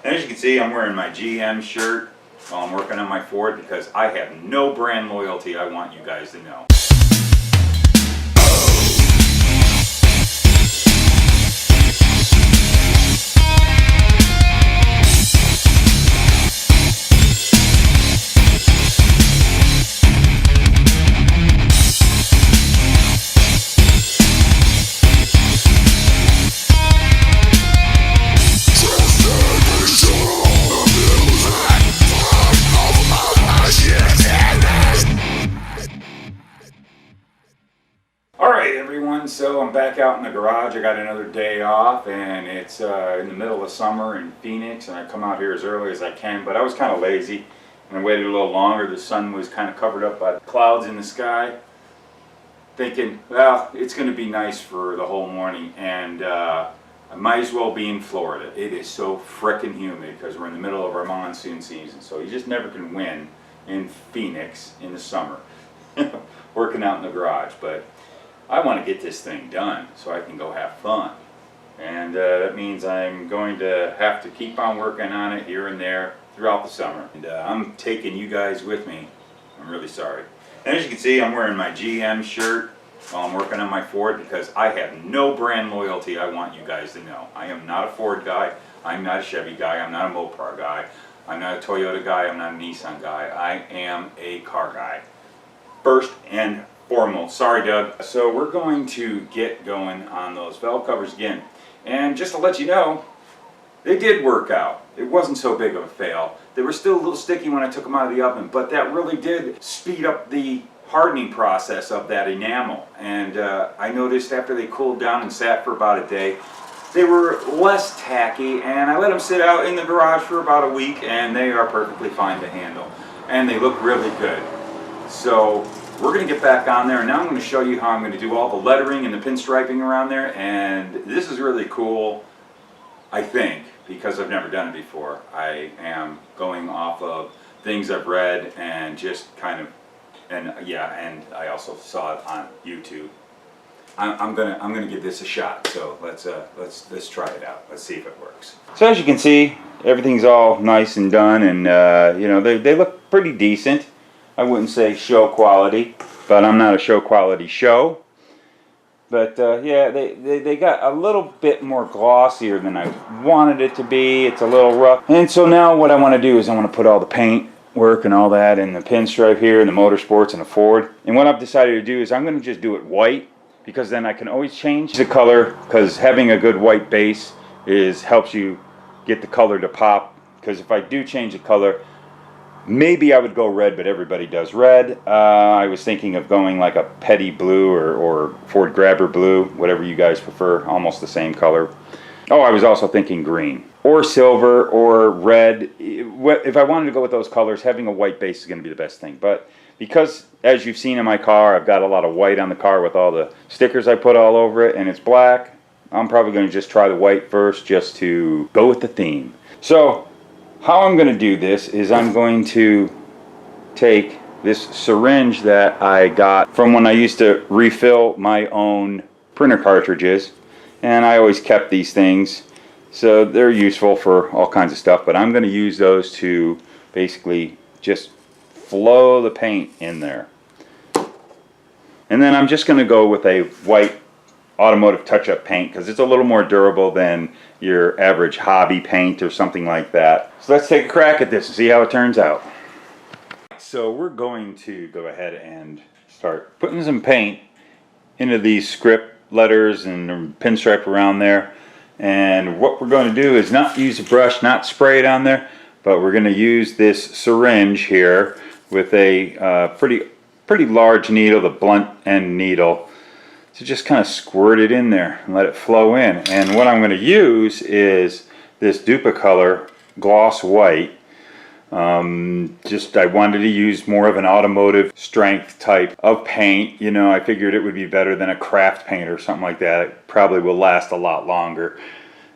And as you can see, I'm wearing my GM shirt while I'm working on my Ford because I have no brand loyalty, I want you guys to know. Alright everyone, so I'm back out in the garage. I got another day off and it's in the middle of summer in Phoenix, and I come out here as early as I can, but I was kind of lazy and I waited a little longer. The sun was kind of covered up by the clouds in the sky, thinking, well, it's going to be nice for the whole morning, and I might as well be in Florida. It is so frickin' humid because we're in the middle of our monsoon season, so you just never can win in Phoenix in the summer working out in the garage. But I want to get this thing done so I can go have fun, and that means I'm going to have to keep on working on it here and there throughout the summer, and I'm taking you guys with me. I'm really sorry. And as you can see, I'm wearing my GM shirt while I'm working on my Ford because I have no brand loyalty, I want you guys to know. I am not a Ford guy, I'm not a Chevy guy, I'm not a Mopar guy, I'm not a Toyota guy, I'm not a Nissan guy. I am a car guy, first and foremost. Sorry, Doug. So we're going to get going on those valve covers again. And just to let you know, they did work out. It wasn't so big of a fail. They were still a little sticky when I took them out of the oven, but that really did speed up the hardening process of that enamel. And I noticed after they cooled down and sat for about a day, they were less tacky, and I let them sit out in the garage for about a week, and they are perfectly fine to handle. And they look really good. So we're going to get back on there, and now I'm going to show you how I'm going to do all the lettering and the pinstriping around there. And this is really cool, I think, because I've never done it before. I am going off of things I've read and just kind of, and yeah, and I also saw it on YouTube. I'm gonna give this a shot. So let's try it out. Let's see if it works. So as you can see, everything's all nice and done, and you know, they look pretty decent. I wouldn't say show quality, but I'm not a show quality show. But yeah, they got a little bit more glossier than I wanted it to be. It's a little rough. And so now what I want to do is I want to put all the paint work and all that in the pinstripe here in the Motorsports and the Ford. And what I've decided to do is I'm going to just do it white, because then I can always change the color, because having a good white base helps you get the color to pop. Because if I do change the color, maybe I would go red, but everybody does red. I was thinking of going like a petty blue or Ford Grabber blue, whatever you guys prefer, almost the same color. Oh, I was also thinking green or silver or red. If I wanted to go with those colors, having a white base is going to be the best thing. But because, as you've seen in my car, I've got a lot of white on the car with all the stickers I put all over it, and it's black, I'm probably going to just try the white first just to go with the theme. So how I'm going to do this is I'm going to take this syringe that I got from when I used to refill my own printer cartridges, and I always kept these things, so they're useful for all kinds of stuff, but I'm going to use those to basically just flow the paint in there. And then I'm just going to go with a white automotive touch-up paint because it's a little more durable than your average hobby paint or something like that. So let's take a crack at this and see how it turns out. So we're going to go ahead and start putting some paint into these script letters and pinstripe around there. And what we're going to do is not use a brush, not spray it on there, but we're going to use this syringe here with a pretty large needle, the blunt end needle, to just kind of squirt it in there and let it flow in. And what I'm going to use is this Dupacolor gloss white. I wanted to use more of an automotive strength type of paint. You know, I figured it would be better than a craft paint or something like that. It probably will last a lot longer.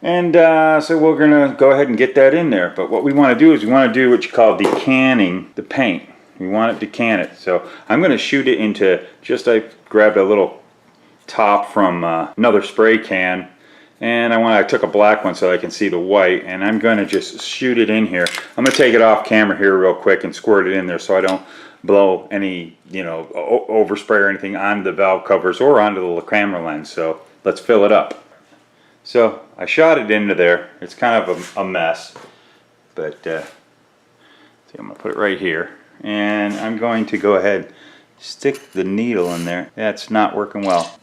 And so we're going to go ahead and get that in there. But what we want to do is we want to do what you call decanning the paint. We want to decant it. So I'm going to shoot it into, I grabbed a little top from another spray can, And I took a black one so I can see the white, and I'm going to just shoot it in here. I'm going to take it off camera here real quick and squirt it in there so I don't blow any, you know, overspray or anything onto the valve covers or onto the camera lens. So let's fill it up. So I shot it into there. It's kind of a mess, but see, I'm going to put it right here, and I'm going to go ahead, stick the needle in there. That's not working well.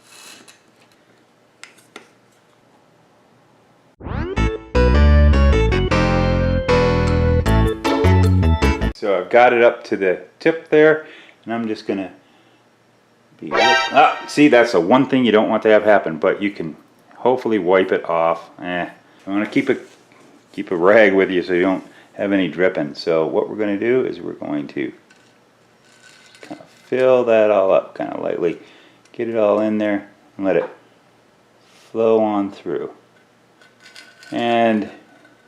So I've got it up to the tip there, and I'm just gonna be, see, that's the one thing you don't want to have happen, but you can hopefully wipe it off. I want to keep a rag with you so you don't have any dripping. So what we're going to do is we're going to kind of fill that all up kind of lightly, get it all in there, and let it flow on through. And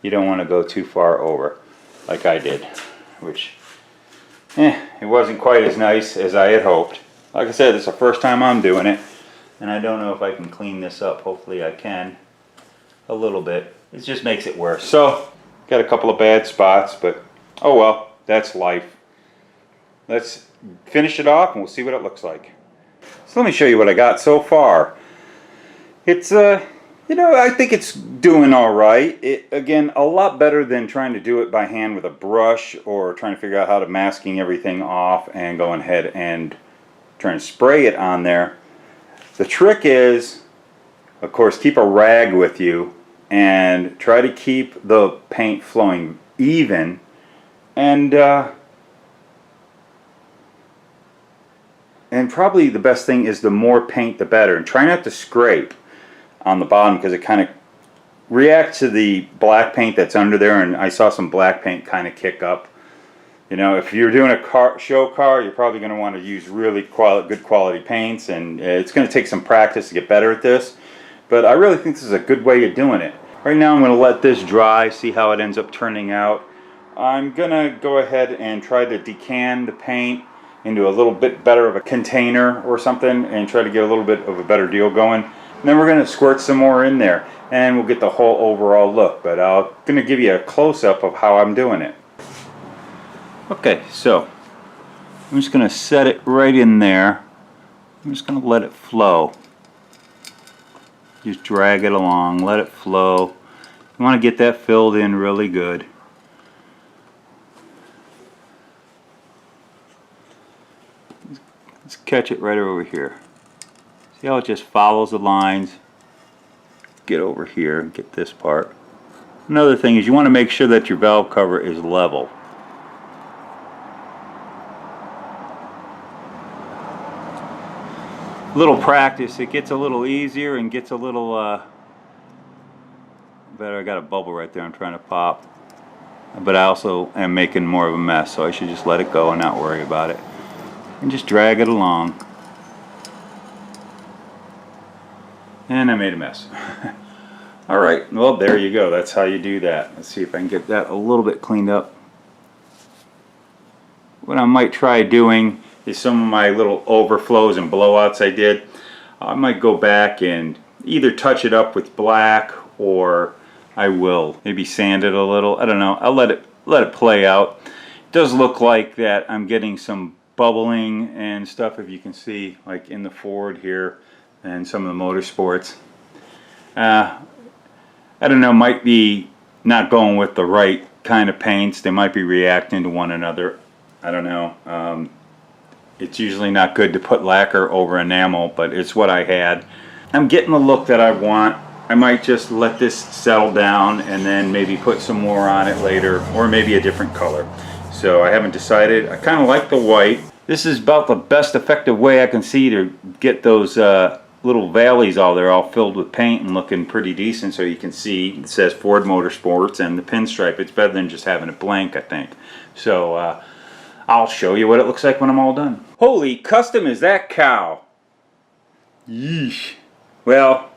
you don't want to go too far over like I did, which it wasn't quite as nice as I had hoped. Like I said, it's the first time I'm doing it, and I don't know if I can clean this up. Hopefully I can a little bit. It just makes it worse. So got a couple of bad spots, but oh well, that's life. Let's finish it off and we'll see what it looks like. So let me show you what I got so far. It's you know, I think it's doing all right. Again, a lot better than trying to do it by hand with a brush or trying to figure out how to masking everything off and going ahead and trying to spray it on there. The trick is, of course, keep a rag with you and try to keep the paint flowing even, and probably the best thing is the more paint the better, and try not to scrape on the bottom because it kind of reacts to the black paint that's under there, and I saw some black paint kind of kick up. You know, if you're doing a show car, you're probably going to want to use really good quality paints, and it's going to take some practice to get better at this, but I really think this is a good way of doing it. Right now I'm going to let this dry, see how it ends up turning out. I'm going to go ahead and try to decant the paint into a little bit better of a container or something and try to get a little bit of a better deal going. And then we're going to squirt some more in there and we'll get the whole overall look, but I'm going to give you a close-up of how I'm doing it. Okay, so I'm just going to set it right in there. I'm just going to let it flow. Just drag it along, let it flow. You want to get that filled in really good. Let's catch it right over here. See how it just follows the lines? Get over here and get this part. Another thing is you want to make sure that your valve cover is level. Little practice, it gets a little easier and gets a little better. I got a bubble right there I'm trying to pop, but I also am making more of a mess, so I should just let it go and not worry about it and just drag it along. And I made a mess. Alright, well there you go, that's how you do that. Let's see if I can get that a little bit cleaned up. What I might try doing is some of my little overflows and blowouts I did. I might go back and either touch it up with black, or I will maybe sand it a little. I don't know. I'll let it play out. It does look like that I'm getting some bubbling and stuff, if you can see, like in the Ford here and some of the Motorsports. I don't know, might be not going with the right kind of paints. They might be reacting to one another. I don't know. It's usually not good to put lacquer over enamel, but it's what I had. I'm getting the look that I want. I might just let this settle down and then maybe put some more on it later, or maybe a different color. So I haven't decided. I kind of like the white. This is about the best effective way I can see to get those little valleys all there all filled with paint and looking pretty decent, so you can see it says Ford Motorsports and the pinstripe. It's better than just having it blank, I think. So I'll show you what it looks like when I'm all done. Holy custom is that cow! Yeesh. Well,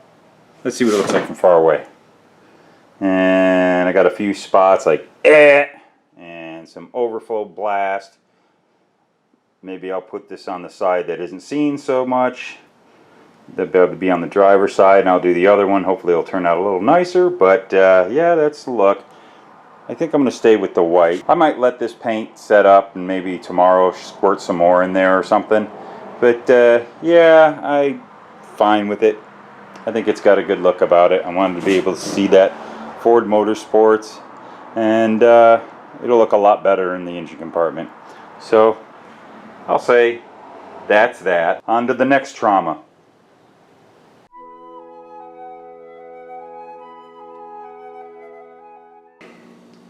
let's see what it looks like from far away. And I got a few spots like and some overflow blast. Maybe I'll put this on the side that isn't seen so much. They'll be able to be on the driver's side, and I'll do the other one. Hopefully it'll turn out a little nicer, but yeah, that's the look. I think I'm going to stay with the white. I might let this paint set up and maybe tomorrow squirt some more in there or something. But yeah, I'm fine with it. I think it's got a good look about it. I wanted to be able to see that Ford Motorsports, and it'll look a lot better in the engine compartment. So I'll say that's that. On to the next trauma.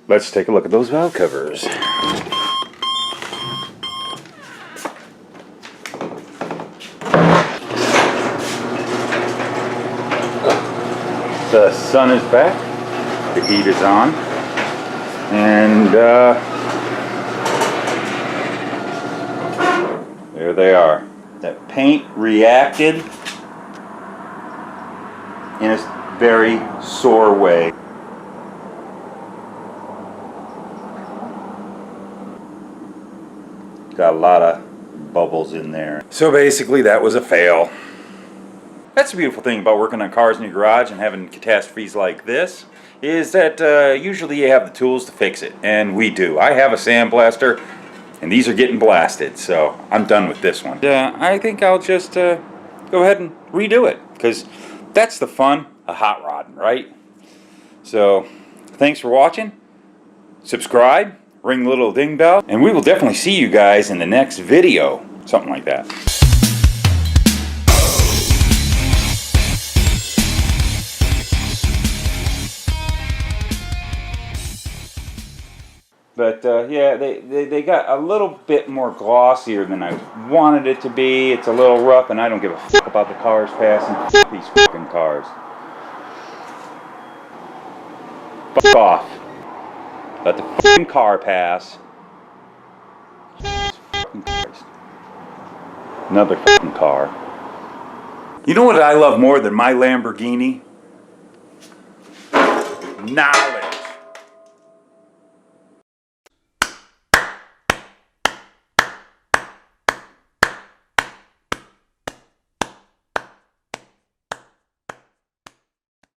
Let's take a look at those valve covers. The sun is back, the heat is on, and there they are. That paint reacted in a very sore way. Got a lot of bubbles in there. So basically that was a fail. That's the beautiful thing about working on cars in your garage and having catastrophes like this, is that usually you have the tools to fix it, and we do. I have a sandblaster, and these are getting blasted, so I'm done with this one. I think I'll just go ahead and redo it, because that's the fun of hot rodding, right? So thanks for watching. Subscribe. Ring the little ding bell, and we will definitely see you guys in the next video. Something like that. But yeah, they got a little bit more glossier than I wanted it to be. It's a little rough, and I don't give a fuck about the cars passing. Fuck these fucking cars. Fuck off. Let the fucking car pass. Jesus fucking Christ. Another fucking car. You know what I love more than my Lamborghini? Knowledge.